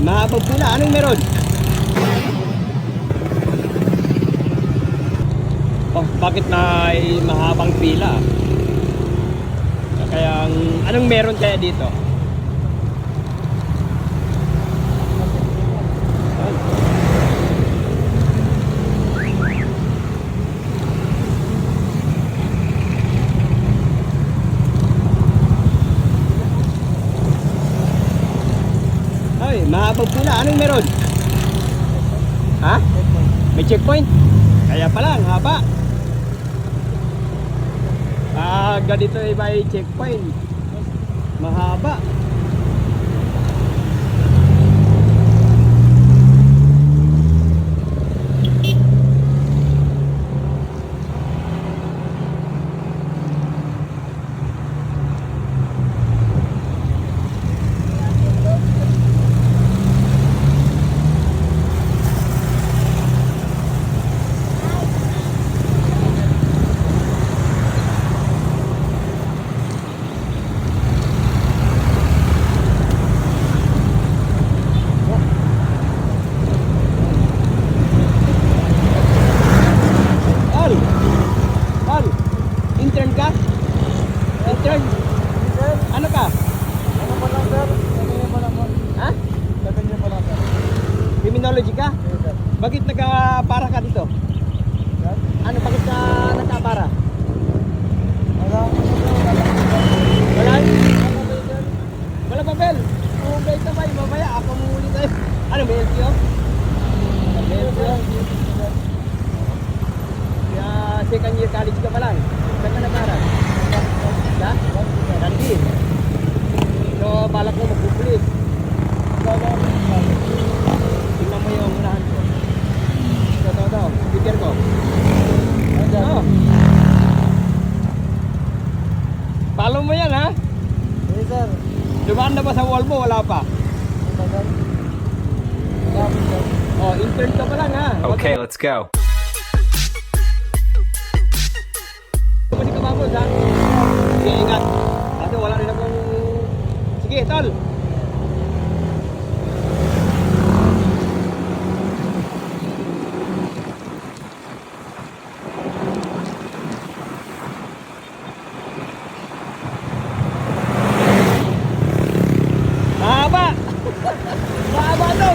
mahabang pila. Anong meron? Oh, bakit na mahabang pila? Kaya anong meron kaya dito? Ay, mahabang pila. Anong meron? Ha? May checkpoint? Kaya pala, ang haba. Ganito ay may checkpoint. Mahaba. Intern ka? Intern? Ano ka? Ano pa lang sir? Ganyan pa lang po. Ha? Ganyan pa lang sir. Criminology ka? Yes sir. Bakit nagkapara ka dito? Sir? Ano, bakit ka nagkapara? Wala. Wala? Sir? Wala pa, Bel? Kung may tabay, mamaya ako muli tayo. Ano, may LTO? May LTO? Kaya second year college ka pa lang. Saan ka nag-aral? Sa? Dandi. So, balak mo magpupulis. Tingnan mo yung unahan ko. Ito. Speaker ko. Ano? Follow mo yan, ha? Yes sir. Dumaan na ba sa wall mo? Wala pa. Oh, intern ka pa lang, ha? Okay, let's go. Hindi ka mamos, ha? Sige, ingat. Kasi wala rin akong... Sige, tol. Mahaba! Mahaba to!